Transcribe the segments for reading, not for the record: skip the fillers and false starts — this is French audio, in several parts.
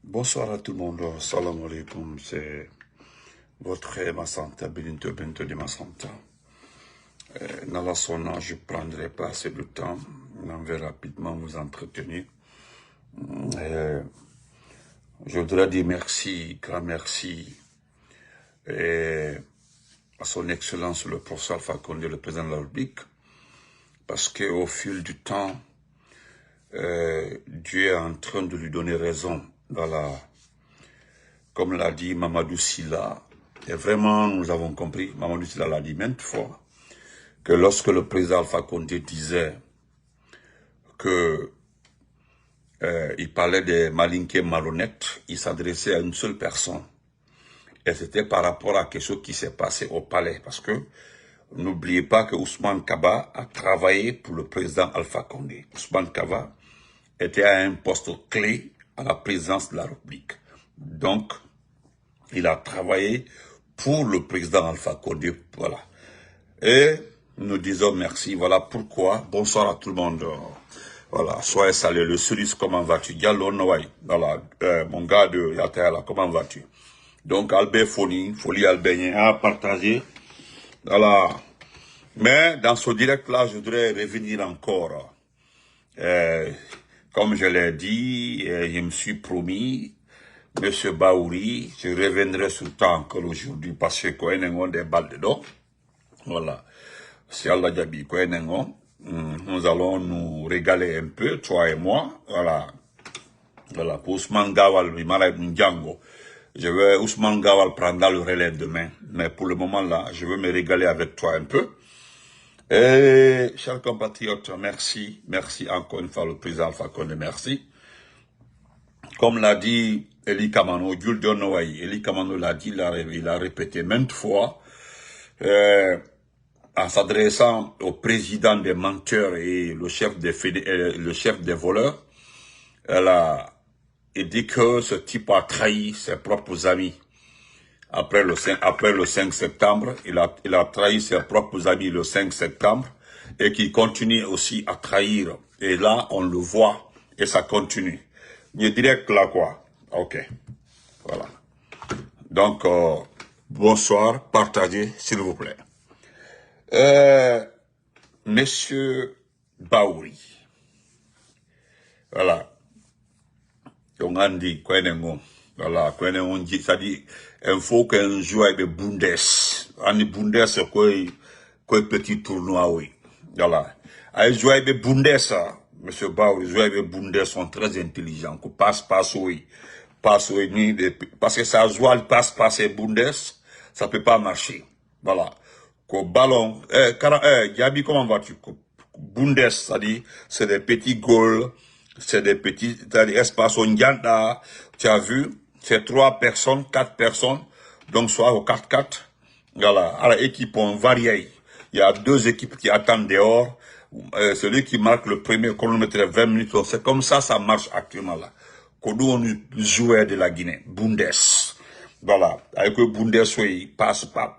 Bonsoir à tout le monde, salam alaikum, c'est votre frère Massanta, Benito Bento de Massanta. Dans la sonna, je ne prendrai pas assez de temps, on va rapidement vous entretenir. Je voudrais dire merci, grand merci à son Excellence le professeur Alpha Condé, le président de la République, parce qu'au fil du temps, Dieu est en train de lui donner raison. Voilà. Comme l'a dit Mamadou Sylla, et vraiment nous avons compris, Mamadou Sylla l'a dit maintes fois, que lorsque le président Alpha Condé disait que il parlait des malinqués malhonnêtes, il s'adressait à une seule personne. Et c'était par rapport à quelque chose qui s'est passé au palais. Parce que n'oubliez pas que Ousmane Kaba a travaillé pour le président Alpha Condé. Ousmane Kaba était à un poste clé à la présidence de la République. Donc, il a travaillé pour le président Alpha Condé. Voilà. Et nous disons merci. Voilà pourquoi. Bonsoir à tout le monde. Voilà. Soyez salués. Le Suris, comment vas-tu? Diallo Noaï. Voilà. Mon gars de Yataya, comment vas-tu? Donc, Albert Folie Albert, à partager. Voilà. Mais dans ce direct-là, je voudrais revenir encore. Comme je l'ai dit, je me suis promis, Monsieur Baouri, je reviendrai sur le temps encore aujourd'hui parce que quand on a des balles dedans. Voilà. Si Allah Jabi, quand nous allons nous régaler un peu, toi et moi. Voilà. Voilà. Pour Ousmane Gawal, je vais Ousmane Gawal prendre le relais demain. Mais pour le moment là, je veux me régaler avec toi un peu. Et, chers compatriotes, merci. Merci encore une fois le président Alpha Condé, merci. Comme l'a dit Eli Kamano, Eli Kamano l'a dit, il a répété maintes fois, en s'adressant au président des menteurs et le chef des voleurs, il dit que ce type a trahi ses propres amis. Après le 5 septembre, il a trahi ses propres amis le 5 septembre et qui continue aussi à trahir. Et là, on le voit et ça continue. Il est direct là quoi. Ok. Voilà. Donc, bonsoir, partagez s'il vous plaît. Monsieur Baouri. Voilà. Donc, on dit, quoi voilà, on dit, ça dit, il faut qu'un joueur de Bundes. On Bundes, c'est quoi petit tournoi, oui. Voilà. Les joueurs de Bundes, monsieur Bao, les joueurs de Bundes sont très intelligents. Passe, oui. Passe, oui, parce que ça joue, passe, ces Bundes, ça peut pas marcher. Voilà. Qu'au ballon, Gabi, comment vas-tu? Bundes, ça dit, c'est des petits goals, c'est des petits, espaces, on yanda, tu as vu? C'est 3 personnes, 4 personnes, donc soit au 4-4. Voilà, à l'équipe, on varie. Il y a 2 équipes qui attendent dehors. Celui qui marque le premier chronomètre 20 minutes, c'est comme ça marche actuellement là. Kodou, on est joueur de la Guinée, Bundes. Voilà, avec le Bundes, il passe, pas.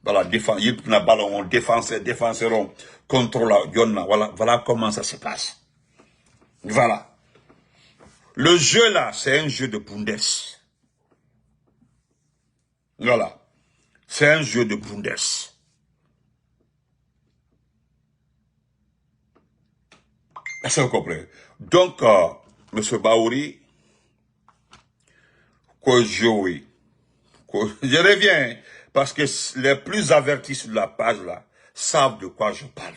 Voilà, il y a un ballon, défenseur, contrôle, voilà comment ça se passe. Voilà. Le jeu là, c'est un jeu de Bundes. Voilà. C'est un jeu de Bundes. Est-ce que vous comprenez? Donc, M. Baouri, je reviens, parce que les plus avertis sur la page là, savent de quoi je parle.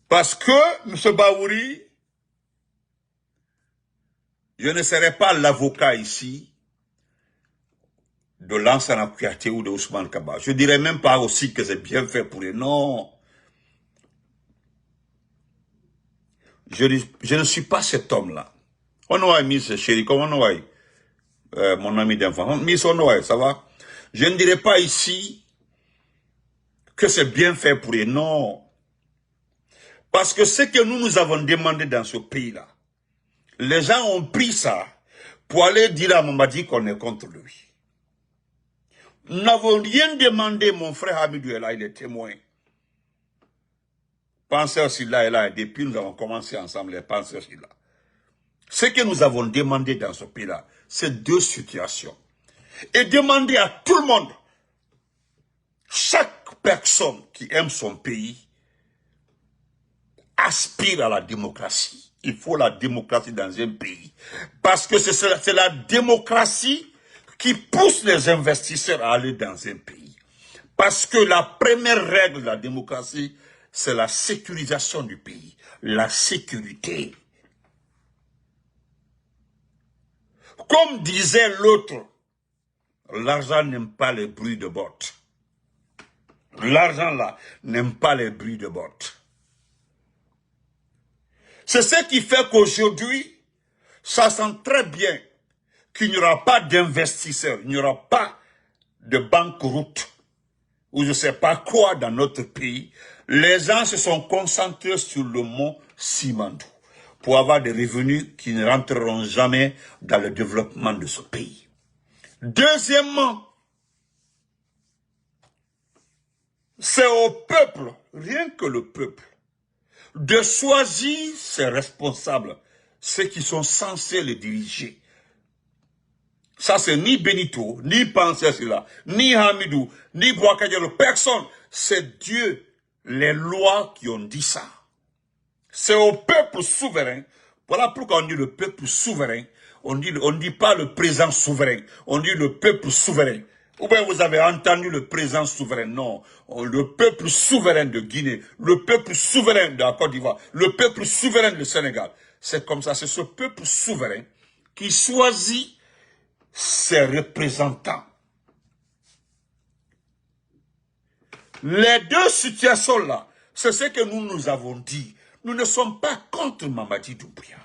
Parce que, M. Baouri, je ne serai pas l'avocat ici de Lansana Kouyaté ou de Ousmane Kaba. Je dirais même pas aussi que c'est bien fait pour eux. Non. Je ne suis pas cet homme-là. On a mis ce chéri, comme on a mon ami d'enfant. Mis on ça va? Je ne dirais pas ici que c'est bien fait pour eux. Non. Parce que ce que nous avons demandé dans ce pays-là, les gens ont pris ça pour aller dire à Mamadi qu'on est contre lui. Nous n'avons rien demandé, mon frère Hamidou est là, il est témoin. Penseur Sylla est là, et depuis nous avons commencé ensemble, les penseurs Sylla. Ce que nous avons demandé dans ce pays-là, c'est deux situations. Et demander à tout le monde, chaque personne qui aime son pays, aspire à la démocratie. Il faut la démocratie dans un pays. Parce que c'est la démocratie qui pousse les investisseurs à aller dans un pays. Parce que la première règle de la démocratie, c'est la sécurisation du pays. La sécurité. Comme disait l'autre, l'argent n'aime pas les bruits de bottes. L'argent là n'aime pas les bruits de bottes. C'est ce qui fait qu'aujourd'hui, ça sent très bien qu'il n'y aura pas d'investisseurs, il n'y aura pas de banqueroute ou je ne sais pas quoi dans notre pays. Les gens se sont concentrés sur le mont Simandou pour avoir des revenus qui ne rentreront jamais dans le développement de ce pays. Deuxièmement, c'est au peuple, rien que le peuple, de choisir ses responsables, ceux qui sont censés les diriger. Ça, c'est ni Benito, ni Pensé cela, ni Hamidou, ni Bouakadialo, personne. C'est Dieu, les lois qui ont dit ça. C'est au peuple souverain. Voilà pourquoi on dit le peuple souverain. On dit pas le président souverain. On dit le peuple souverain. Ou bien vous avez entendu le président souverain. Non. Le peuple souverain de Guinée. Le peuple souverain de la Côte d'Ivoire. Le peuple souverain du Sénégal. C'est comme ça. C'est ce peuple souverain qui choisit ses représentants. Les deux situations-là, c'est ce que nous avons dit. Nous ne sommes pas contre Mamadi Doumbouya.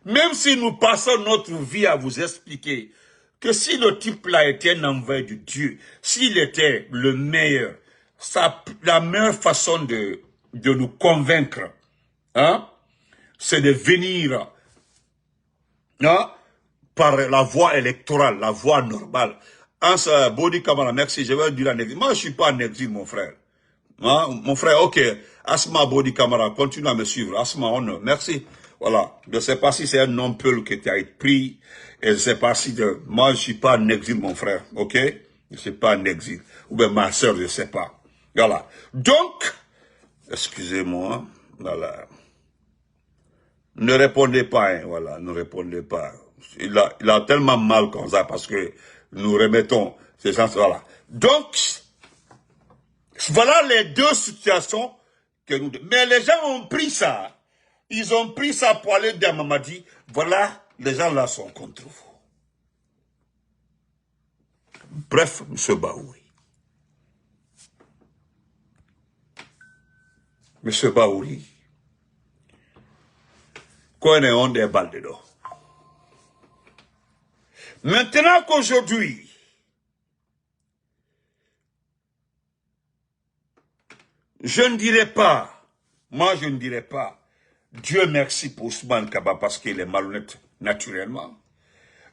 Même si nous passons notre vie à vous expliquer que si le type-là était un envoyé de Dieu, s'il était le meilleur, la meilleure façon de nous convaincre, hein, c'est de venir par la voie électorale, la voie normale. Ansa Bodi Kamara, merci, je vais dire en exil. Moi, je ne suis pas en exil, mon frère. Hein? Mon frère, ok. Asma Bodi Kamara, continue à me suivre. Asma, on, merci. Voilà. Je ne sais pas si c'est un nom peul que tu as pris. Et je ne sais pas si moi, je ne suis pas en exil, mon frère. Ok? Je ne suis pas en exil. Ou bien ma soeur, je ne sais pas. Voilà. Donc, excusez-moi. Voilà. Ne répondez pas, hein, voilà, ne répondez pas. Il a tellement mal comme ça parce que nous remettons ces gens, voilà. Donc, voilà les deux situations que nous... Mais les gens ont pris ça. Ils ont pris ça pour aller dire à Mamadi, voilà, les gens là sont contre vous. Bref, M. Baouri. M. Baouri. Quoi on des balles dedans. Maintenant qu'aujourd'hui, je ne dirais pas, moi je ne dirais pas, Dieu merci pour Ousmane Kaba parce qu'il est malhonnête naturellement.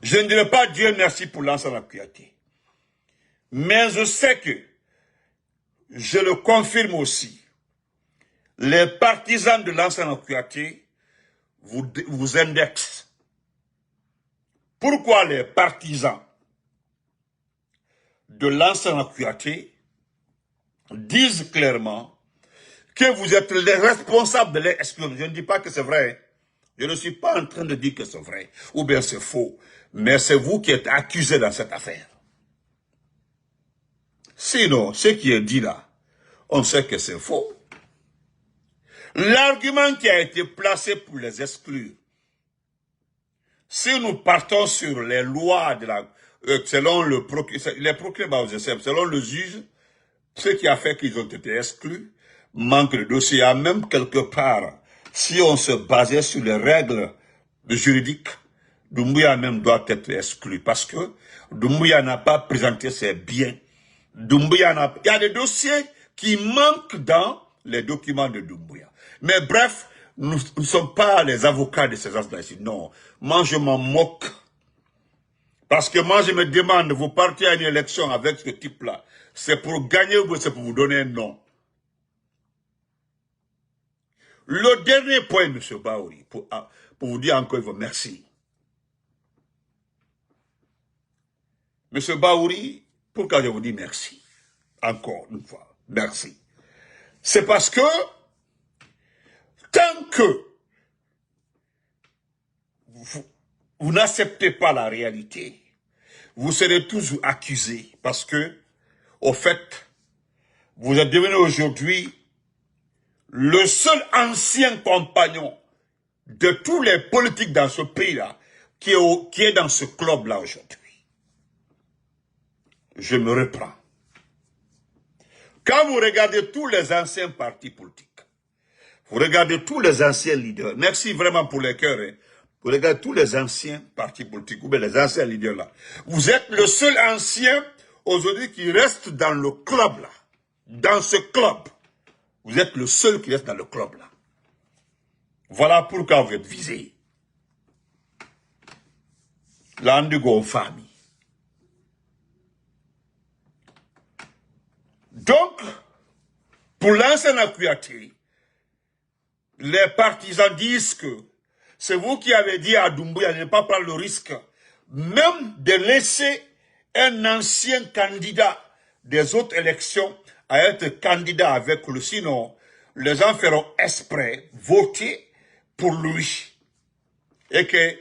Je ne dirais pas Dieu merci pour Lansana Kouyaté. Mais je sais que, je le confirme aussi, les partisans de Lansana Kouyaté vous indexent. Pourquoi les partisans de Lansana Kouyaté disent clairement que vous êtes les responsables de l'explosion? Je ne dis pas que c'est vrai. Je ne suis pas en train de dire que c'est vrai. Ou bien c'est faux. Mais c'est vous qui êtes accusés dans cette affaire. Sinon, ce qui est dit là, on sait que c'est faux. L'argument qui a été placé pour les exclure, si nous partons sur les lois de la, selon le les procureurs, selon le juge, ce qui a fait qu'ils ont été exclus, manque de dossier. Même quelque part, si on se basait sur les règles juridiques, Doumbouya même doit être exclu parce que Doumbouya n'a pas présenté ses biens. Doumbouya n'a, il y a des dossiers qui manquent dans les documents de Doumbouya. Mais bref, nous ne sommes pas les avocats de ces gens-là ici. Non, moi je m'en moque. Parce que moi je me demande, vous partez à une élection avec ce type-là, c'est pour gagner ou c'est pour vous donner un nom? Le dernier point, M. Baouri, pour pour vous dire encore une fois merci. Monsieur Baouri, pourquoi je vous dis merci? Encore une fois, merci. C'est parce que, tant que vous n'acceptez pas la réalité, vous serez toujours accusé parce que, au fait, vous êtes devenu aujourd'hui le seul ancien compagnon de tous les politiques dans ce pays-là qui est dans ce club-là aujourd'hui. Je me reprends. Quand vous regardez tous les anciens partis politiques, vous regardez tous les anciens leaders, merci vraiment pour les cœurs, hein. Vous regardez tous les anciens partis politiques, ou bien les anciens leaders là. Vous êtes le seul ancien aujourd'hui qui reste dans le club là. Dans ce club. Vous êtes le seul qui reste dans le club là. Voilà pourquoi vous êtes visé. L'Andigo famille. Donc, pour l'ancien Kouyaté, les partisans disent que c'est vous qui avez dit à Doumbouya de ne pas prendre le risque, même de laisser un ancien candidat des autres élections à être candidat avec lui. Sinon, les gens feront exprès voter pour lui. Et que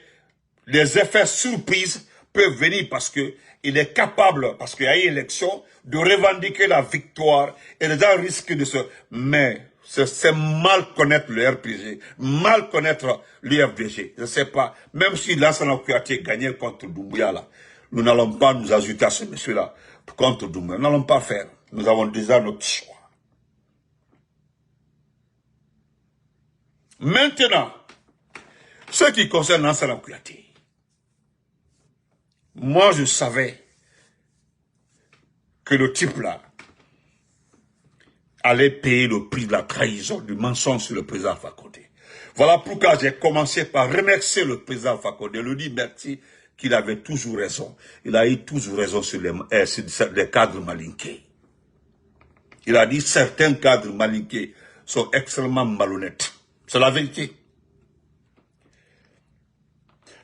les effets surprises peuvent venir parce que il est capable, parce qu'il y a eu élection, de revendiquer la victoire et les gens risquent de se... Mais c'est mal connaître le RPG, mal connaître l'UFDG. Je ne sais pas, même si Lansana Kouyaté gagnait contre Doumbouya, là, nous n'allons pas nous ajouter à ce monsieur-là contre Doumbouya. Nous n'allons pas faire. Nous avons déjà notre choix. Maintenant, ce qui concerne Lansana Kouyaté, moi je savais que le type-là allait payer le prix de la trahison, du mensonge sur le président Alpha Condé. Voilà pourquoi j'ai commencé par remercier le président Alpha Condé, lui dire merci qu'il avait toujours raison. Il a eu toujours raison sur les cadres malinqués. Il a dit certains cadres malinqués sont extrêmement malhonnêtes. C'est la vérité.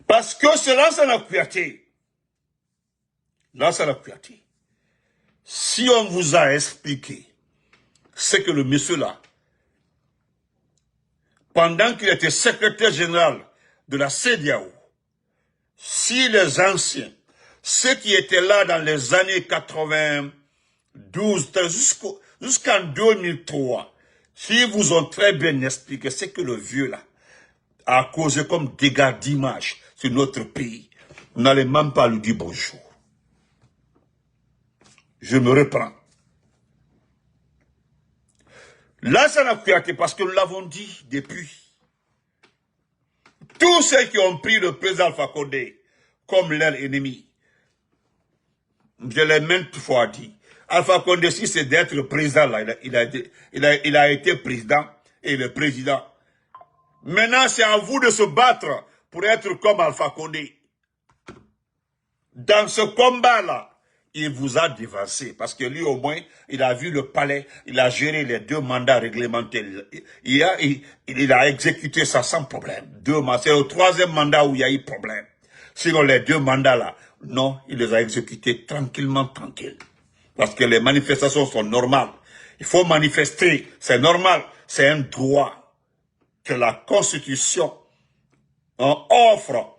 Parce que c'est Lansana Kouyaté. Lansana Kouyaté. Si on vous a expliqué ce que le monsieur-là, pendant qu'il était secrétaire général de la CEDEAO, si les anciens, ceux qui étaient là dans les années 92, jusqu'en 2003, s'ils vous ont très bien expliqué ce que le vieux-là a causé comme dégâts d'image sur notre pays, vous n'allez même pas lui dire bonjour. Je me reprends. Lansana Kouyaté, parce que nous l'avons dit depuis, tous ceux qui ont pris le président Alpha Condé comme leur ennemi, je l'ai maintes fois dit, Alpha Condé, si c'est d'être président, là, il a été président et le président. Maintenant, c'est à vous de se battre pour être comme Alpha Condé. Dans ce combat-là, il vous a dévancé parce que lui, au moins, il a vu le palais, il a géré les 2 mandats réglementaires. Il a exécuté ça sans problème. 2 mandats. C'est le 3e mandat où il y a eu problème. Sinon, les 2 mandats-là, non, il les a exécutés tranquillement, tranquille. Parce que les manifestations sont normales. Il faut manifester, c'est normal. C'est un droit que la Constitution offre.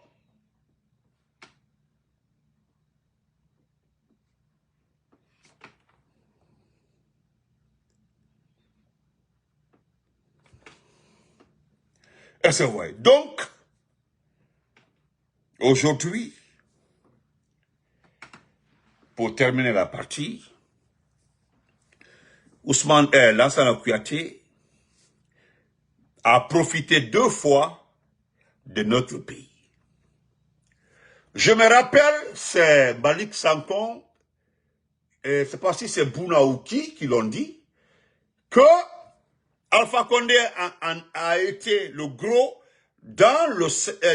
Et c'est vrai. Donc, aujourd'hui, pour terminer la partie, Lansana Kouyaté a profité 2 fois de notre pays. Je me rappelle, c'est Malik Sankon, et je ne sais pas si c'est Bounaouki qui l'ont dit, que Alpha Condé a été le gros dans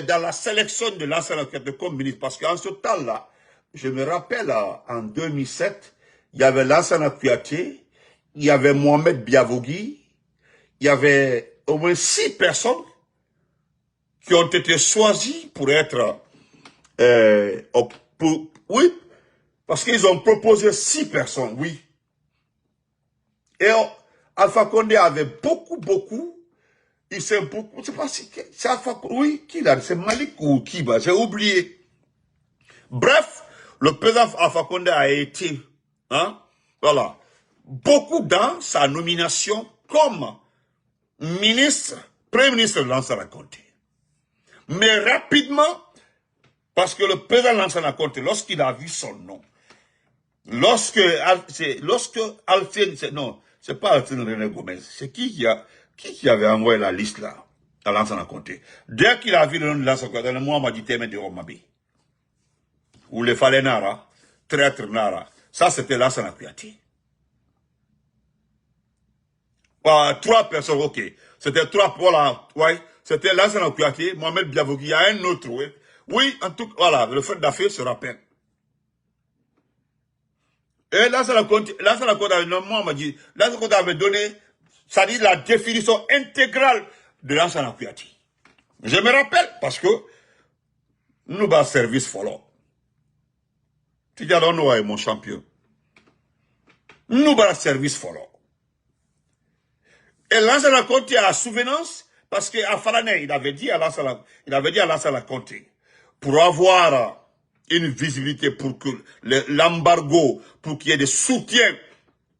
la sélection de Lansana Kouyaté comme ministre. Parce qu'en ce temps-là, je me rappelle, en 2007, il y avait Lansana Kouyaté, il y avait Mohamed Biavogui, il y avait au moins 6 personnes qui ont été choisis pour être, oui, parce qu'ils ont proposé 6 personnes, oui. Et Alpha Condé avait beaucoup, il s'est beaucoup, je sais pas si, c'est Alpha Condé, oui, qui l'a, c'est Malik ou qui, j'ai oublié. Bref, le président Alpha Condé a été, hein, voilà, beaucoup dans sa nomination comme ministre, premier ministre de Lansana Conté. Mais rapidement, parce que le président Lansana Conté, lorsqu'il a vu son nom, lorsque Alcine, non, c'est pas Alcine René Gomez, c'est qui avait envoyé la liste là, à Lansana Conté. Dès qu'il a vu le nom de Lansana Conté, moi, m'a dit Témé de Romabi. Ou le Fallait Nara, traître Nara. Ça, c'était Lansana Kouyaté. 3 personnes, ok. C'était 3, voilà, ouais. C'était Lansana Kouyaté, Mohamed Biavogui, il y a un autre, oui. Oui, en tout cas, voilà, le fait d'affaires se rappelle. Et Lansana Conté moi, m'a dit, Lansana Conté avait donné, ça dit la définition intégrale de Lansana Kouyaté. Je me rappelle, parce que, nous, bas service follow. Tu dis, alors, nous, mon champion. Nous, bas service follow. Et Lansana Conté a souvenance, parce qu'à Falané, il avait dit à Lansana Conté, pour avoir une visibilité, pour que l'embargo, pour qu'il y ait des soutiens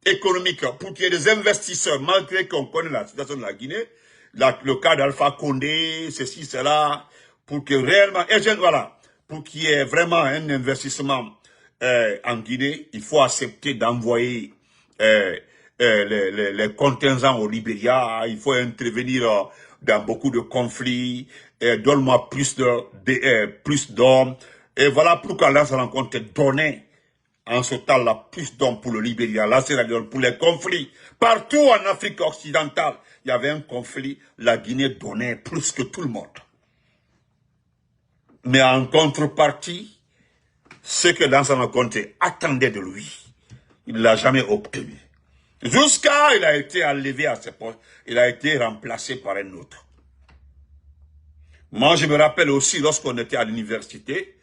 économiques, pour qu'il y ait des investisseurs, malgré qu'on connaît la situation de la Guinée, le cas d'Alpha Condé, ceci, cela, pour que réellement, et voilà, pour qu'il y ait vraiment un investissement en Guinée, il faut accepter d'envoyer les contingents au Libéria, il faut intervenir dans beaucoup de conflits, donne-moi plus d'hommes, et voilà pourquoi là, ça rencontre donné en ce temps-là plus d'hommes pour le Libéria, là c'est pour les conflits. Partout en Afrique occidentale, il y avait un conflit, la Guinée donnait plus que tout le monde. Mais en contrepartie, ce que Lansana Conté attendait de lui, il ne l'a jamais obtenu. Jusqu'à il a été enlevé à ses postes, il a été remplacé par un autre. Moi, je me rappelle aussi, lorsqu'on était à l'université,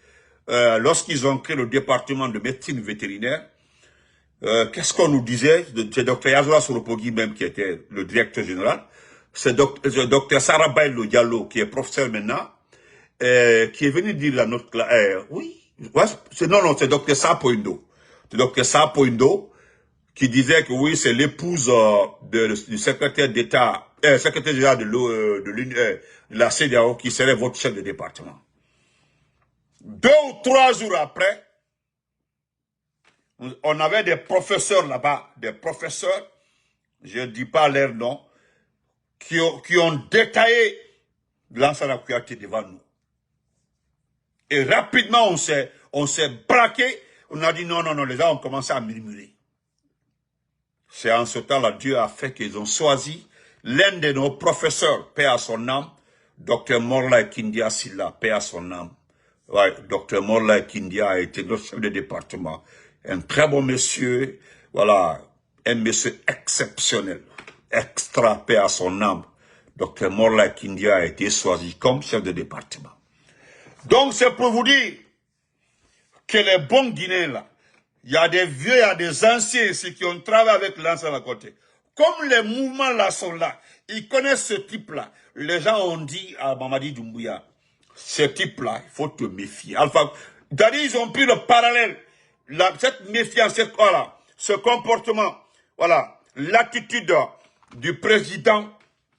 lorsqu'ils ont créé le département de médecine vétérinaire, qu'est-ce qu'on nous disait? C'est Dr Yazoua Soropogui même qui était le directeur général. C'est Dr Sarah Bailo Diallo qui est professeur maintenant, qui est venu dire à notre classe, oui, non, c'est Dr Sapoindo. C'est Dr Sapoindo qui disait que oui, c'est l'épouse du secrétaire d'État, secrétaire général de la CEDEAO qui serait votre chef de département. 2 ou 3 jours après, on avait des professeurs là-bas, des professeurs, je ne dis pas leur nom, qui ont détaillé Lansana Kouyaté devant nous. Et rapidement, on s'est braqué, on a dit non, les gens ont commencé à murmurer. C'est en ce temps-là, Dieu a fait qu'ils ont choisi l'un de nos professeurs, paix à son âme, Dr Morla Kindia Silla, paix à son âme. Ouais, Dr Morla Kindia a été notre chef de département. Un très bon monsieur, voilà, un monsieur exceptionnel, extra, paix à son âme. Dr Morla Kindia a été choisi comme chef de département. Donc c'est pour vous dire que les bons Guinéens là, il y a des vieux, il y a des anciens ici qui ont travaillé avec Lansana Conté. Comme les mouvements là sont là, ils connaissent ce type-là. Les gens ont dit à Mamadi Doumbouya, ce type-là, il faut te méfier. Alpha, ils ont pris le parallèle, cette méfiance, voilà, ce comportement, voilà, l'attitude du président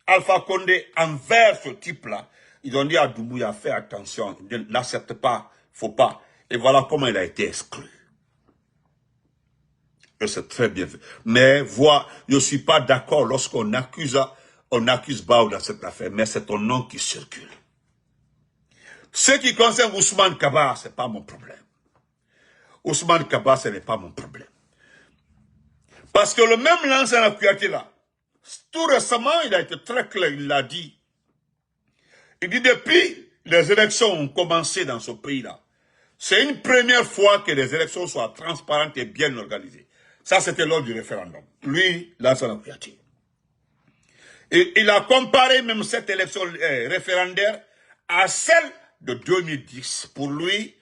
Alpha Condé envers ce type-là. Ils ont dit à Doumbouya, fais attention, ne l'accepte pas, faut pas. Et voilà comment il a été exclu. C'est très bien fait. Mais, je ne suis pas d'accord lorsqu'on accuse Bao dans cette affaire, mais c'est ton nom qui circule. Ce qui concerne Ousmane Kaba, ce n'est pas mon problème. Ousmane Kaba, ce n'est pas mon problème. Parce que le même Lansana Kouyaté là, tout récemment, il a été très clair, il l'a dit. Il dit depuis les élections ont commencé dans ce pays-là, c'est une première fois que les élections soient transparentes et bien organisées. Ça, c'était lors du référendum. Lui, Lansana Kouyaté. Et il a comparé même cette élection référendaire à celle de 2010. Pour lui,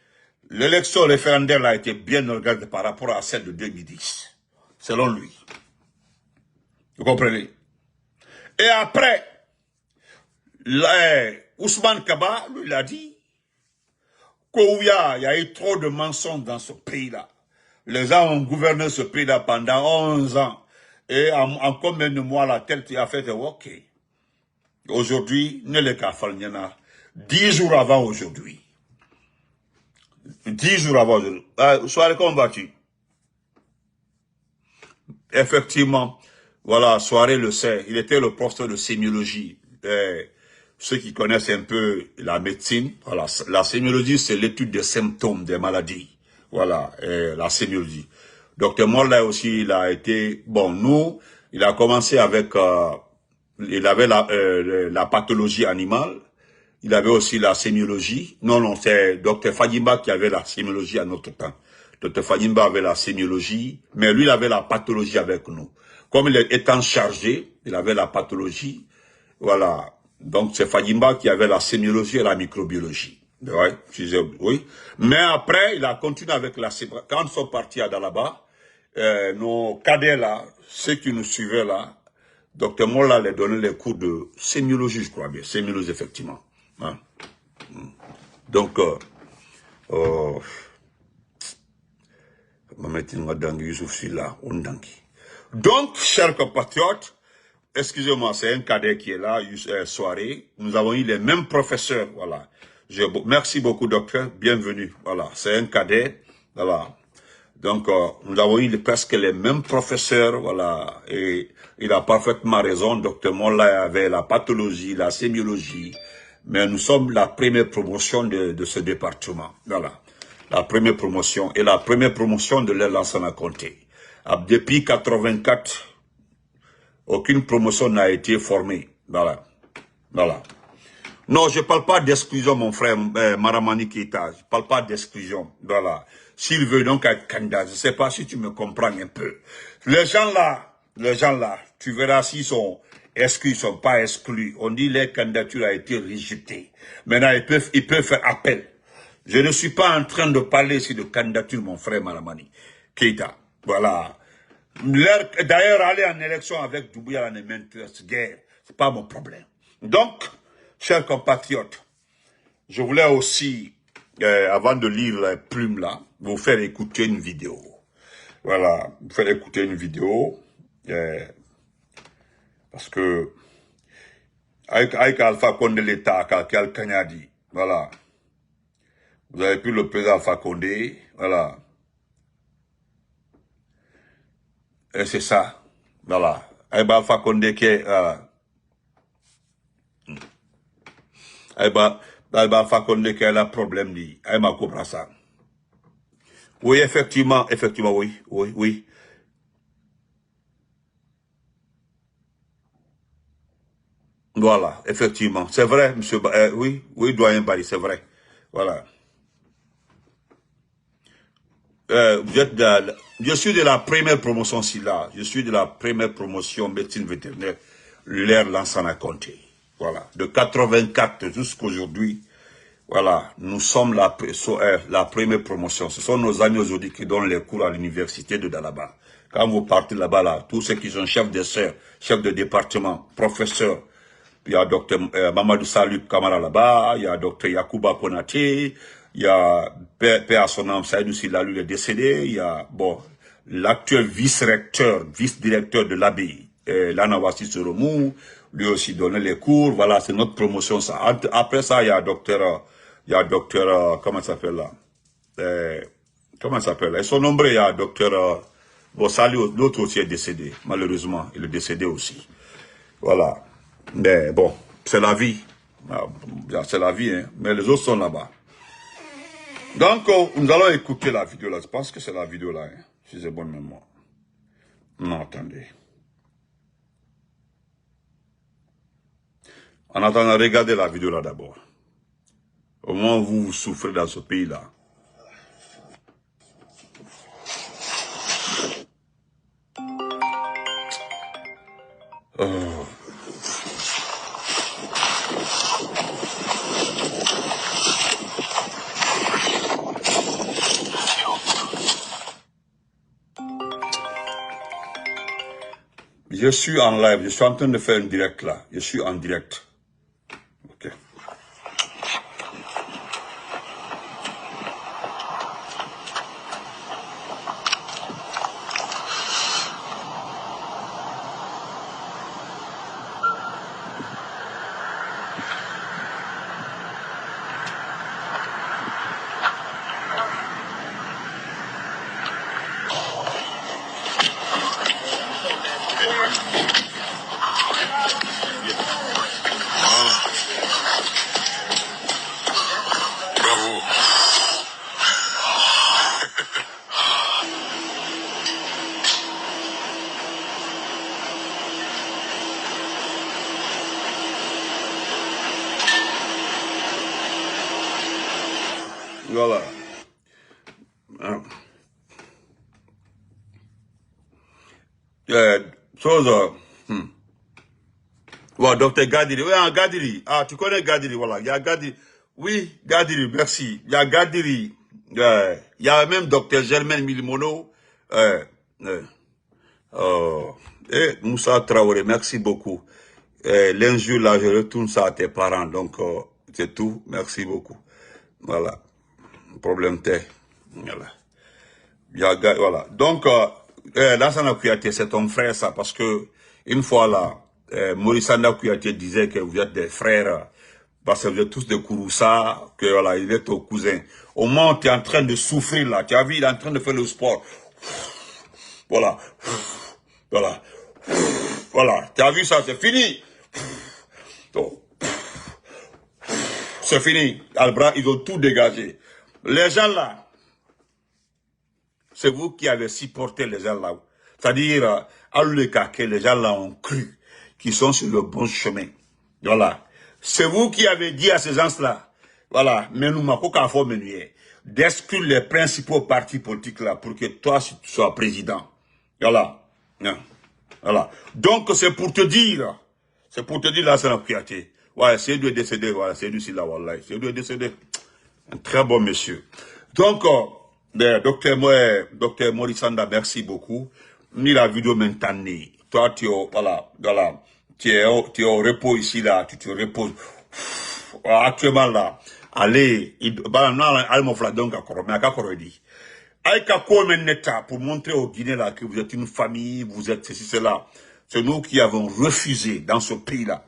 l'élection référendaire a été bien organisée par rapport à celle de 2010, selon lui. Vous comprenez? Et après, Ousmane Kaba, lui, il a dit qu'il y a eu trop de mensonges dans ce pays-là. Les gens ont gouverné ce pays-là pendant 11 ans. Et en combien de mois la tête a fait OK. Aujourd'hui, ne le Kafalniana, 10 jours avant aujourd'hui. 10 jours avant aujourd'hui. Soirée combattue. Effectivement, voilà, Soirée le sait, il était le professeur de sémiologie. Ceux qui connaissent un peu la médecine, voilà, la sémiologie, c'est l'étude des symptômes des maladies. Voilà, la sémiologie. Docteur Molla aussi, il a été, bon, nous, il a commencé avec, il avait la pathologie animale, il avait aussi la sémiologie. Non, c'est Docteur Fadimba qui avait la sémiologie à notre temps. Docteur Fadimba avait la sémiologie, mais lui, il avait la pathologie avec nous. Comme il étant chargé, il avait la pathologie, voilà. Donc, c'est Fadimba qui avait la sémiologie et la microbiologie. Ouais, oui. Mais après, il a continué avec la sémiologie. Quand ils sont partis à Dalaba, nos cadets là, ceux qui nous suivaient là, Docteur Molla les donnait les cours de sémiologie, je crois bien. Sémiologie, effectivement. Hein. Donc, donc, chers compatriotes, excusez-moi, c'est un cadet qui est là, soirée. Nous avons eu les mêmes professeurs, voilà. Merci beaucoup, docteur, bienvenue, voilà. C'est un cadet, voilà. Donc, nous avons eu presque les mêmes professeurs, voilà. Et il a parfaitement raison, docteur Molla avait la pathologie, la sémiologie. Mais nous sommes la première promotion de ce département, voilà. La première promotion, et la première promotion de l'air Lansana Conté. Depuis 84, aucune promotion n'a été formée. Voilà. Voilà. Non, je ne parle pas d'exclusion, mon frère Maramani Keita. Je ne parle pas d'exclusion. Voilà. S'il veut donc être candidat, je ne sais pas si tu me comprends un peu. Les gens là, tu verras s'ils sont exclus, ils ne sont pas exclus. On dit que leur candidature a été rejetée. Maintenant, ils peuvent faire appel. Je ne suis pas en train de parler ici de candidature, mon frère Maramani Keita. Voilà. D'ailleurs, aller en élection avec Doumbouya ne m'intéresse guère. Ce n'est pas mon problème. Donc, chers compatriotes, je voulais aussi, avant de lire la plume là, vous faire écouter une vidéo. Voilà, vous faire écouter une vidéo. Parce que, avec Alpha Condé l'État, Kakal Kanyadi, voilà. Vous avez pu le président Alpha Condé, voilà. Et c'est ça, voilà. Avec Alpha Condé qui est, voilà. Alpha Condé qui a le problème, dit, avec ma cobra ça. Oui, effectivement, oui. Voilà, effectivement. C'est vrai, monsieur, oui, doyen Bari, c'est vrai. Voilà. Je suis de la première promotion là. Je suis de la première promotion médecine vétérinaire, l'air Lansana Conté. Voilà. De 84 jusqu'à aujourd'hui, voilà. Nous sommes la première promotion. Ce sont nos amis aujourd'hui qui donnent les cours à l'université de Dalaba. Quand vous partez là-bas, là, tous ceux qui sont chefs de serre, chefs de département, professeurs, il y a Dr Mamadou Salib Kamara là-bas, il y a Dr Yakouba Konaté, il y a Père Sonam Saïdou Silalou, il est décédé, il y a, bon, l'actuel vice-recteur, vice-directeur de l'abbaye, Lanawasi Soromou, lui aussi donné les cours, voilà, c'est notre promotion, ça. Après ça, il y a docteur, comment ça s'appelle là? Comment ça s'appelle là? Ils sont nombreux, il y a docteur, bon, Salou, l'autre aussi est décédé, malheureusement, il est décédé aussi. Voilà. Mais bon, c'est la vie. C'est la vie, hein. Mais les autres sont là-bas. Donc, nous allons écouter la vidéo là. Je pense que c'est la vidéo là, hein, si j'ai bonne mémoire. Non, attendez. En attendant, regardez la vidéo là d'abord. Au moment où vous souffrez dans ce pays-là. Je suis en live, je suis en train de faire un direct là. Je suis en direct. Ok. Bravo. Voilà. Chose. Ouais, docteur Gadiri. Oui, Gadiri. Ah, tu connais Gadiri, voilà. Il y a Gadiri. Oui, Gadiri, merci. Il y a Gadiri. Il y a même docteur Germaine Milimono. Et Moussa Traoré, merci beaucoup. L'injure, là, je retourne ça à tes parents. Donc, c'est tout. Merci beaucoup. Voilà. Problème t'es. Voilà. Voilà. Donc, Lassana Kouyaté, c'est ton frère, ça, parce que, une fois là, Maurice Sanda Kouyaté disait que vous êtes des frères, parce que vous êtes tous des Kouroussa, que voilà, il est ton cousin. Au moment où tu es en train de souffrir là, tu as vu, il est en train de faire le sport. Voilà. Voilà. Voilà. Tu as vu ça, c'est fini. C'est fini. Albra, ils ont tout dégagé. Les gens là, c'est vous qui avez supporté les gens là. C'est-à-dire, à le cas que les gens là ont cru qu'ils sont sur le bon chemin. Voilà. C'est vous qui avez dit à ces gens-là, voilà, mais nous m'avons qu'à faire d'exclure les principaux partis politiques là pour que toi tu sois président. Voilà. Voilà. Donc c'est pour te dire là, c'est la Kouyaté. Ouais, c'est de décéder, voilà, c'est du là, voilà, c'est de décéder. Un très bon monsieur. Donc, docteur Maurice Sanda, merci beaucoup. Ni la vidéo maintenant. Toi, tu es au repos ici, là, tu te reposes. Actuellement, là, allez, donc, pour montrer au Guinée, là, que vous êtes une famille, vous êtes ceci, cela. C'est nous qui avons refusé, dans ce pays-là,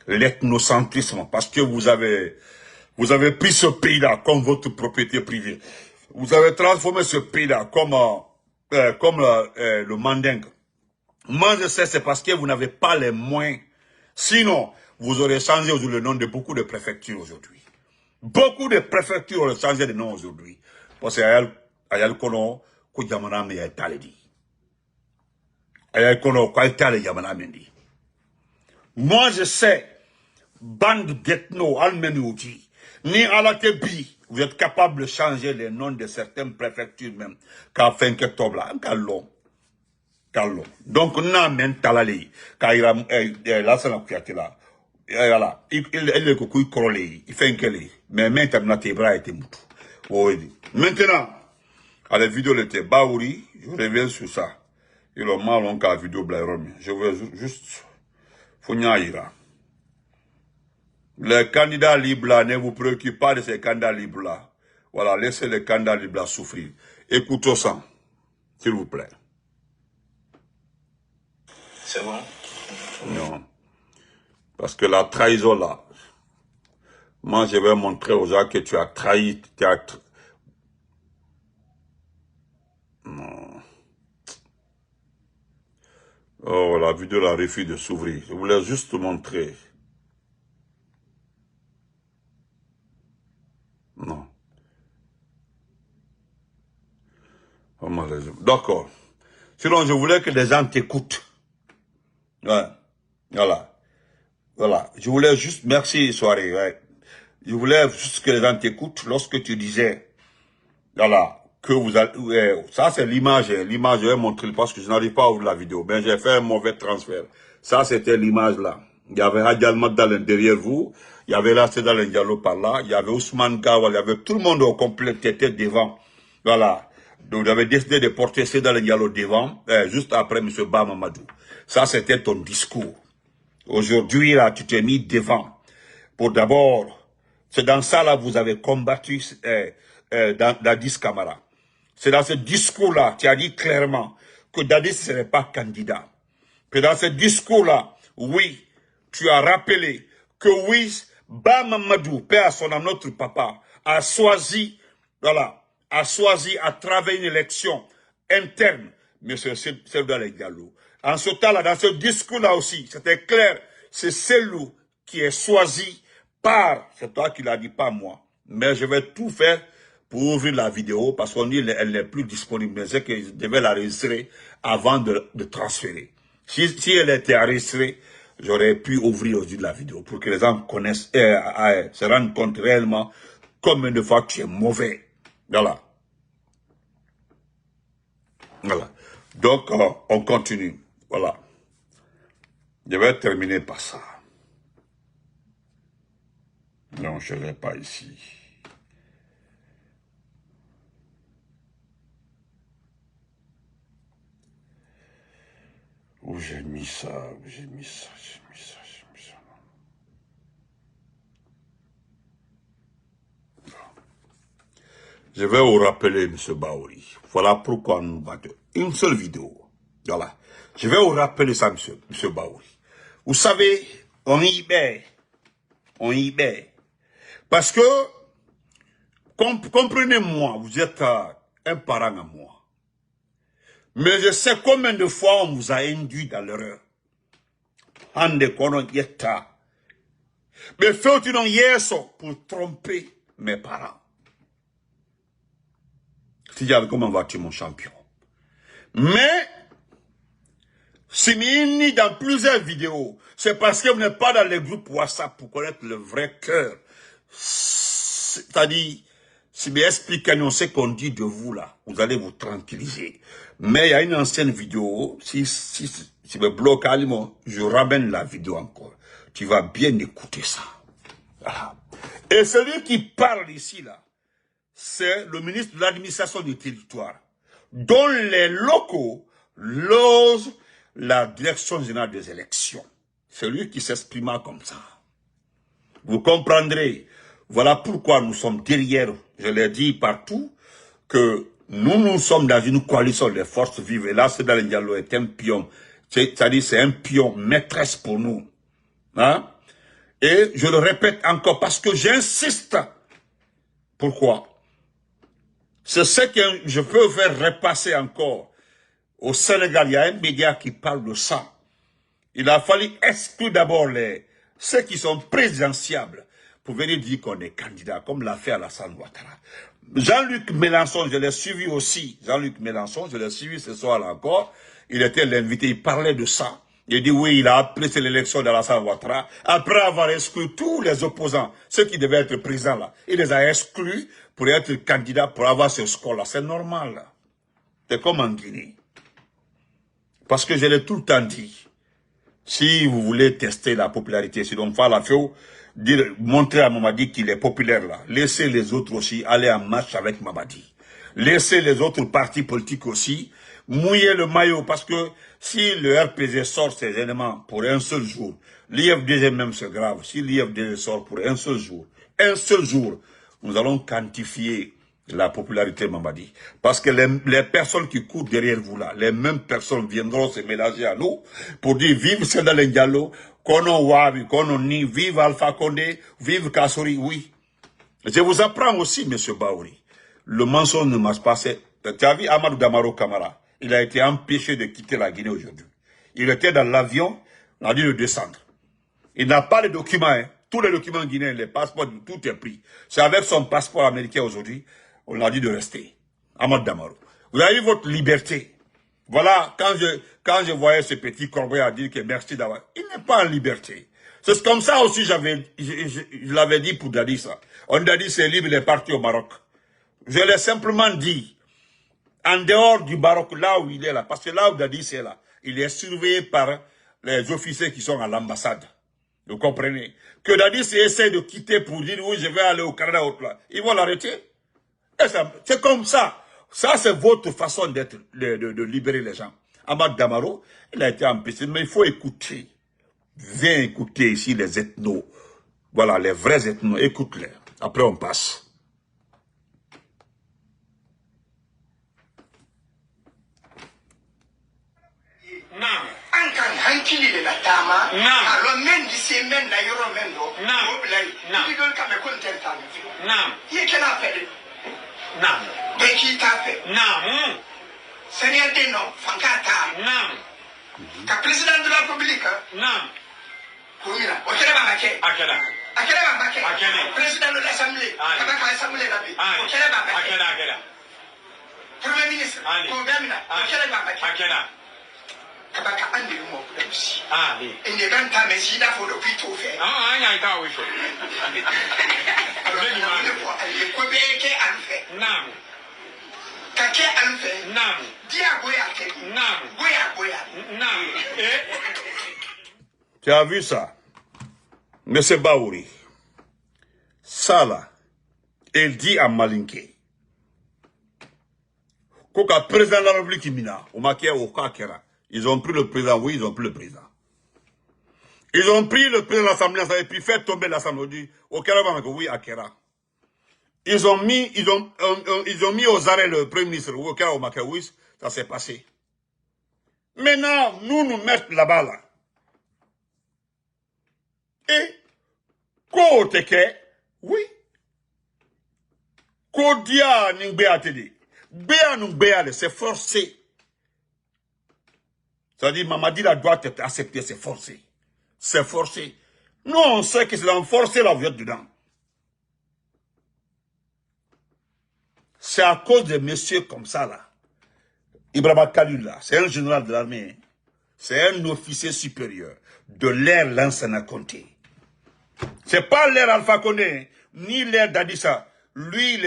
l'ethnocentrisme, parce que vous avez pris ce pays-là comme votre propriété privée. Vous avez transformé ce pays-là comme le mandingue. Moi, je sais, c'est parce que vous n'avez pas les moyens. Sinon, vous aurez changé le nom de beaucoup de préfectures aujourd'hui. Beaucoup de préfectures ont changé de nom aujourd'hui. Parce que Ayal Kono, Koudjamana me Taledi. Ayal Kono, Kwaitale Yamana Mendi. Moi, je sais, bande d'ethno, almenouti, ni à la Tébi, vous êtes capable de changer les noms de certaines préfectures même. Car fin que tobla, calon. Donc, on a même talali, car il a, là, ça n'a pas été là. Voilà. Il est coucou, il fait un kelly. Mais maintenant, tes bras étaient moutou. Maintenant, à la vidéo, était Baouri, je reviens sur ça. Il a mal en cas vidéo Blairomi. Je veux juste, Fougnaïra. Les candidats libres là, ne vous préoccupez pas de ces candidats libres là. Voilà, laissez les candidats libres là souffrir. Écoutez ça, s'il vous plaît. C'est bon? Non. Parce que la trahison là, moi je vais montrer aux gens que tu as trahi, Non. Oh, la vidéo là refuse de s'ouvrir. Je voulais juste te montrer. Non. D'accord. Sinon, je voulais que les gens t'écoutent. Ouais. Voilà. Voilà. Je voulais juste, merci, soirée. Ouais. Je voulais juste que les gens t'écoutent lorsque tu disais, voilà, que vous allez, ça c'est l'image, je vais montrer parce que je n'arrive pas à ouvrir la vidéo. Ben, j'ai fait un mauvais transfert. Ça, c'était l'image là. Il y avait Hadjal Magdalen derrière vous. Il y avait là Sédal Ndiallo par là. Il y avait Ousmane Gawal. Il y avait tout le monde au complet qui était devant. Voilà. Donc, j'avais décidé de porter Sédal Ndiallo devant, juste après M. Ba Mamadou. Ça, c'était ton discours. Aujourd'hui, là, tu t'es mis devant. Pour d'abord, c'est dans ça, là, vous avez combattu Dadis Camara. C'est dans ce discours-là, tu as dit clairement que Dadis ne serait pas candidat. Que dans ce discours-là, oui, tu as rappelé que oui, Bamamadou, père à son âme, notre papa, a choisi, voilà, à travers une élection interne, M. Cellou Diallo. En ce temps-là, dans ce discours-là aussi, c'était clair, c'est Cellou qui est choisi par, c'est toi qui l'as dit, pas moi. Mais je vais tout faire pour ouvrir la vidéo, parce qu'on dit qu'elle n'est plus disponible. Mais c'est que je devais l'enregistrer avant de transférer. Si elle était enregistrée, j'aurais pu ouvrir aujourd'hui la vidéo pour que les gens connaissent, se rendent compte réellement combien de fois tu es mauvais. Voilà. Voilà. Donc, on continue. Voilà. Je vais terminer par ça. Non, je ne l'ai pas ici. Où j'ai mis ça, j'ai mis ça. Je vais vous rappeler, M. Baouri. Voilà pourquoi nous battons. Une seule vidéo. Voilà. Je vais vous rappeler ça, M. Baouri. Vous savez, on y met. Parce que, comprenez-moi, vous êtes un parent à moi. Mais je sais combien de fois on vous a induit dans l'erreur. Ande kono yetta. Mais faites non yeso pour tromper mes parents. Tidiane, comment vas-tu, mon champion? Mais, si mis dans plusieurs vidéos, c'est parce que vous n'êtes pas dans les groupes WhatsApp pour connaître le vrai cœur. C'est-à-dire, si vous expliquez ce qu'on dit de vous là, vous allez vous tranquilliser. Mais il y a une ancienne vidéo, si me bloque, je ramène la vidéo encore. Tu vas bien écouter ça. Voilà. Et celui qui parle ici là, c'est le ministre de l'administration du territoire, dont les locaux logent la direction générale des élections. C'est lui qui s'exprima comme ça. Vous comprendrez. Voilà pourquoi nous sommes derrière, je l'ai dit partout, que nous sommes dans une coalition des forces vives. Et là, Cellou Diallo est un pion. C'est-à-dire, c'est un pion maîtresse pour nous. Hein? Et je le répète encore parce que j'insiste. Pourquoi? C'est ce que je peux faire repasser encore. Au Sénégal, il y a un média qui parle de ça. Il a fallu exclure d'abord ceux qui sont présidentiables pour venir dire qu'on est candidat, comme l'a fait Alassane Ouattara. Jean-Luc Mélenchon, je l'ai suivi aussi. Jean-Luc Mélenchon, je l'ai suivi ce soir encore. Il était l'invité, il parlait de ça. Il dit oui, il a appelé l'élection d'Alassane Ouattara. Après avoir exclu tous les opposants, ceux qui devaient être présents là, il les a exclus pour être candidat, pour avoir ce score-là. C'est normal. C'est comme en Guinée. Parce que je l'ai tout le temps dit. Si vous voulez tester la popularité, si l'on fait la feu, montrer à Mamadi qu'il est populaire là. Laissez les autres aussi aller en marche avec Mamadi. Laissez les autres partis politiques aussi mouiller le maillot. Parce que si le RPG sort ces éléments pour un seul jour, l'IFDG même c'est grave. Si l'IFDG sort pour un seul jour, nous allons quantifier la popularité de Mamadi. Parce que les personnes qui courent derrière vous là, les mêmes personnes viendront se mélanger à nous pour dire vive Cellou Diallo, Kono Wabi, Kono Ni, vive Alpha Condé, vive Kassori, oui. Je vous apprends aussi, M. Baouri, le mensonge ne marche pas. Tu as vu Amadou Damaro Camara, il a été empêché de quitter la Guinée aujourd'hui. Il était dans l'avion, on a dit de descendre. Il n'a pas de documents, hein. Tous les documents guinéens, les passeports, tout est pris. C'est avec son passeport américain aujourd'hui, on a dit de rester. Amadou Damaro. Vous avez eu votre liberté. Voilà, quand je voyais ce petit corbeau à dire que merci d'avoir... Il n'est pas en liberté. C'est comme ça aussi, je l'avais dit pour Dadis. On a dit c'est libre, il est parti au Maroc. Je l'ai simplement dit, en dehors du Maroc, là où il est là, parce que là où Dadis est là, il est surveillé par les officiers qui sont à l'ambassade. Vous comprenez? Que Dadis essaie de quitter pour dire oui, je vais aller au Canada, ils vont l'arrêter. C'est comme ça. Ça, c'est votre façon de libérer les gens. Ahmad Damaro, il a été empêché, mais il faut écouter. Viens écouter ici les ethnos. Voilà, les vrais ethnos, écoute-les. Après, on passe. Naam. Ankan hankili de la tama. Naam. Alors men di se men na yoro men do. Naam. Naam. Di don kame konten ta mi. Naam. Ye kena pede. Naam. Be ki ta pe. Naam. Seigneur de no fankata. Naam. Ka président de la République. Naam. Kumina. O kena ba make. Akela. Akela ba make. Akela. Président de l'Assemblée. Kaba ka Assemblée la bi. O kena ba make. Akela akela. Premier ministre. Ko gamina. O kena ba make. Akela. Kabaka andi mo kudamusi. Inde banta mesi da fo do pito fe. Anya ita we so. Ale ko be ke anfe. Naam. Ka ke anfe. Naam. Dia goya ke. Naam. Goya. Naam. Tu as vu ça? Monsieur Baouri. Ça là, il dit à Malinké. Koka président de la République mina, au maquet au kakera. Ils ont pris le président, oui, ils ont pris le président. Ils ont pris le président de l'Assemblée et puis fait tomber l'Assemblée. Au Kera, oui, à Kera. Ils ont mis aux arrêts le Premier ministre, au Kera, au Makaouis, ça s'est passé. Maintenant, nous mettons là-bas, là. Et, Koteke, oui. Kodia Ningbea Tedi. Béa Ningbea, c'est forcé. C'est-à-dire, Mamadi la doit être acceptée, c'est forcé. C'est forcé. Nous, on sait que c'est forcé la vie dedans. C'est à cause de messieurs comme ça, là. Ibrahima Khalil, là, c'est un général de l'armée. C'est un officier supérieur de l'ère Lansana Conté. C'est pas l'ère Alpha Condé, ni l'ère Dadissa. Lui,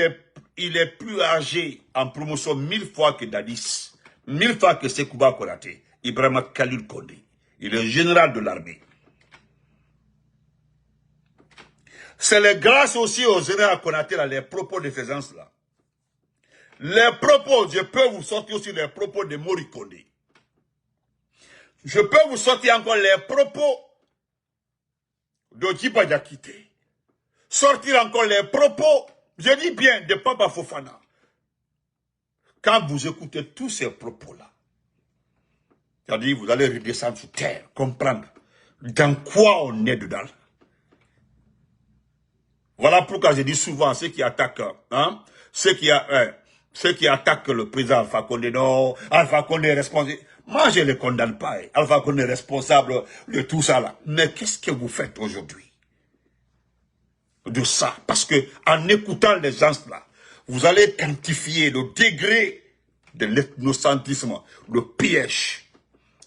il est plus âgé en promotion 1000 fois que Dadis. 1000 fois que Sekouba Konaté. Ibrahima Khalil Condé. Il est général de l'armée. C'est grâce aussi au général Konaté, là, les propos de ces gens-là. Les propos, je peux vous sortir aussi les propos de Mori Condé. Je peux vous sortir encore les propos de Djiba Diakité. Sortir encore les propos, je dis bien, de Papa Fofana. Quand vous écoutez tous ces propos-là, c'est-à-dire, vous allez redescendre sur terre, comprendre dans quoi on est dedans. Voilà pourquoi je dis souvent ceux qui attaquent, hein, ceux qui attaquent le président Alpha Condé, non, Alpha Condé est responsable. Moi, je ne le condamne pas. Alpha Condé est responsable de tout ça là. Mais qu'est-ce que vous faites aujourd'hui de ça? Parce que en écoutant les gens là, vous allez quantifier le degré de l'ethnocentrisme, le piège.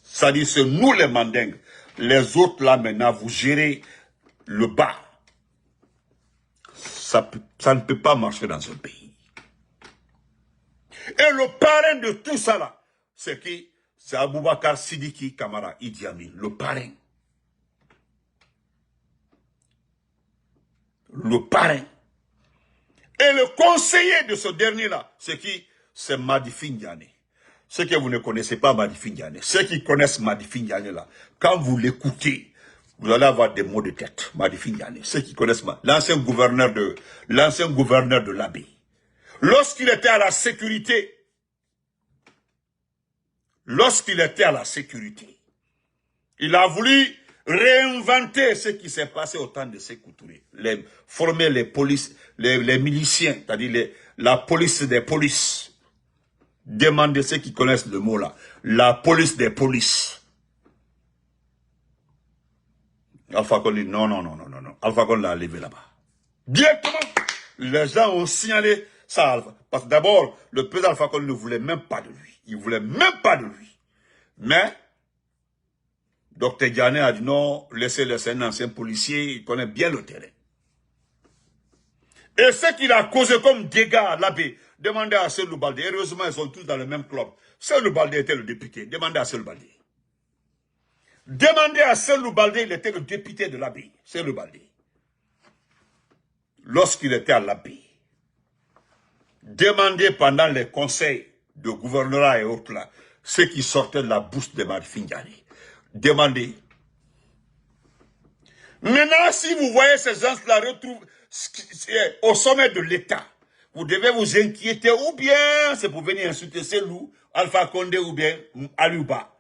C'est-à-dire, c'est nous les mandingues. Les autres, là, maintenant, vous gérez le bas. Ça ne peut pas marcher dans ce pays. Et le parrain de tout ça, là, c'est qui? C'est Aboubakar Sidiki Kamara Idi Amin, le parrain. Le parrain. Et le conseiller de ce dernier-là, c'est qui? C'est Madi Findiane. Ceux que vous ne connaissez pas Madi Findiane, ceux qui connaissent Madi Findiane là, quand vous l'écoutez, vous allez avoir des mots de tête. Madi Findiane, ceux qui connaissent l'ancien gouverneur de l'Abbé. Lorsqu'il était à la sécurité, il a voulu réinventer ce qui s'est passé au temps de Sékou Touré. Former les polices, les miliciens, c'est-à-dire la police des polices. Demandez ceux qui connaissent le mot là. La police des polices. Alpha Condé, non. Alpha Condé l'a levé là-bas. Directement, les gens ont signalé ça à Alpha. Parce que d'abord, le président Alpha Condé ne voulait même pas de lui. Il ne voulait même pas de lui. Mais, Dr Diané a dit non, laissez-le, c'est un ancien policier, il connaît bien le terrain. Et ce qu'il a causé comme dégâts à l'abbé, demandez à Selou Baldé. Heureusement, ils sont tous dans le même club. Selou Baldé était le député. Demandez à Selou Baldé. Demandez à Selou Baldé, il était le député de l'abbé. Selou Baldé. Lorsqu'il était à l'abbé. Demandez pendant les conseils de gouvernorat et autres là. ce qui sortait de la bouche de Marfinjani. Demandez. Maintenant, si vous voyez ces gens-là au sommet de l'État, vous devez vous inquiéter, ou bien c'est pour venir insulter Selou, Alpha Condé, ou bien Aliouba.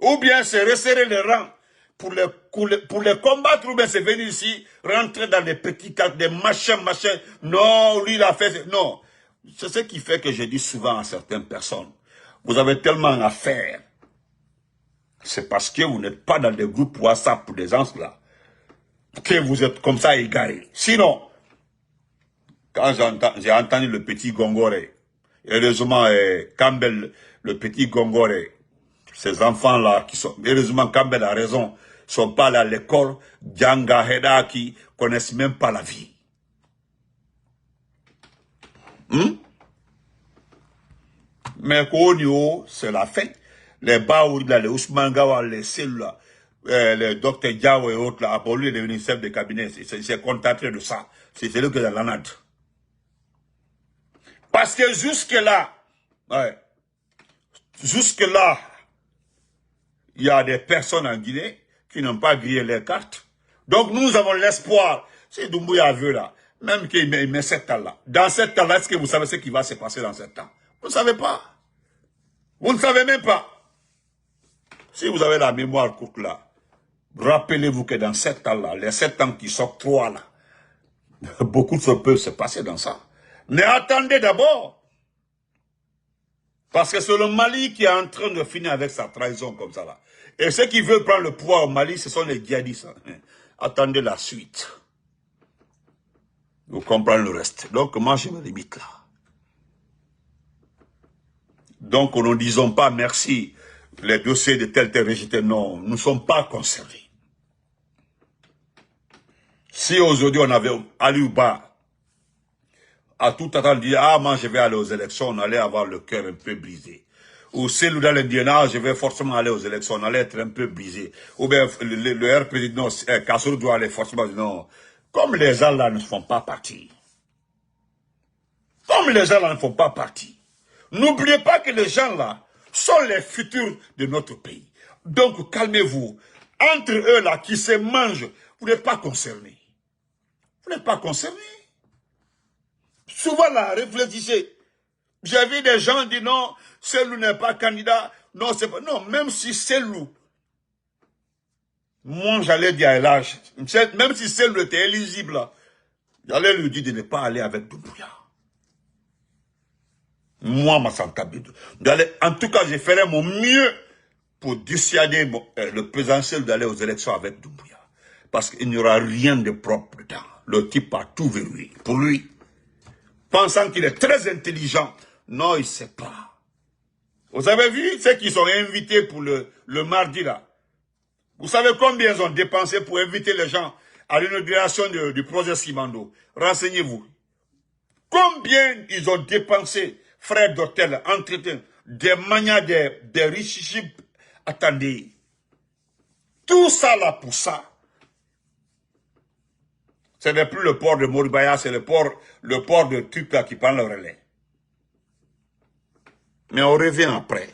Ou bien c'est resserrer les rangs pour les combattre, ou bien c'est venir ici, rentrer dans des petits cadres, des machins. Non, lui il a fait... Non, c'est ce qui fait que je dis souvent à certaines personnes, vous avez tellement à faire. C'est parce que vous n'êtes pas dans des groupes WhatsApp pour des gens là, que vous êtes comme ça égarés. Sinon, quand j'ai entendu le petit Gongoré, heureusement Campbell, le petit Gongoré, ces enfants-là qui sont... Heureusement Campbell a raison, ils sont pas allés à l'école, Djanga, Heda, qui connaissent même pas la vie. Mais qu'au niveau, c'est la fête. Les Baouri, les Ousmane Gawa, les cellules, les docteurs Diaw et autres, là, pour lui devenir chef de cabinet, c'est contenté de ça. C'est lui qui est dans l'anade. Parce que jusque-là, il y a des personnes en Guinée qui n'ont pas grillé les cartes. Donc nous avons l'espoir, c'est Doumbouya veut là, même qu'il met 7 ans là. Dans 7 ans là, est-ce que vous savez ce qui va se passer dans 7 ans? Vous ne savez pas. Vous ne savez même pas. Si vous avez la mémoire courte là, rappelez-vous que dans 7 ans là, les 7 ans qui s'octroient là, beaucoup de choses peuvent se passer dans ça. Mais attendez d'abord. Parce que c'est le Mali qui est en train de finir avec sa trahison comme ça là. Et ceux qui veulent prendre le pouvoir au Mali, ce sont les djihadistes. Attendez la suite. Vous comprenez le reste. Donc moi je me limite là. Donc nous ne disons pas merci, les dossiers de tel rejetés. Non, nous ne sommes pas concernés. Si aujourd'hui on avait Aliouba à tout attendre dire, ah moi je vais aller aux élections, on allait avoir le cœur un peu brisé. Ou Selou dans l'Indiana, je vais forcément aller aux élections, on allait être un peu brisé. Ou bien le R-président Kassourou doit aller forcément, non. Comme les gens là ne font pas partie. Comme les gens là ne font pas partie. N'oubliez pas que les gens là sont les futurs de notre pays. Donc calmez-vous. Entre eux là qui se mangent, vous n'êtes pas concernés. Vous n'êtes pas concernés. Souvent là, réfléchissez. J'ai vu des gens dire non, Selou n'est pas candidat. Non, c'est pas. Non, même si Selou, moi j'allais dire à l'âge, même si Selou était éligible, j'allais lui dire de ne pas aller avec Doumbouya. Moi, ma santabide. En tout cas, je ferai mon mieux pour dissuader le présidentiel d'aller aux élections avec Doumbouya. Parce qu'il n'y aura rien de propre dedans. Le type a tout verrouillé. Pour lui, pensant qu'il est très intelligent, non, il ne sait pas. Vous avez vu ceux qui sont invités pour le mardi là? Vous savez combien ils ont dépensé pour inviter les gens à l'inauguration du projet Simando? Renseignez-vous. Combien ils ont dépensé, frères d'hôtel, entretien, des manias, des richichis? Attendez. Tout ça là pour ça. Ce n'est plus le port de Moribaya, c'est le port de trucs là qui prend le relais. Mais on revient après.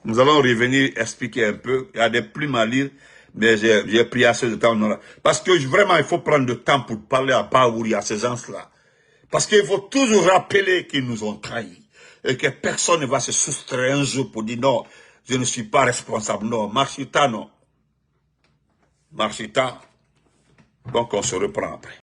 Nous allons revenir expliquer un peu. Il y a des plumes à lire, mais j'ai pris assez de temps. Parce que vraiment, il faut prendre du temps pour parler à Baouri, à ces gens-là. Parce qu'il faut toujours rappeler qu'ils nous ont trahis. Et que personne ne va se soustraire un jour pour dire non, je ne suis pas responsable. Non, Marchita, non. Marchita. Donc on se reprend après.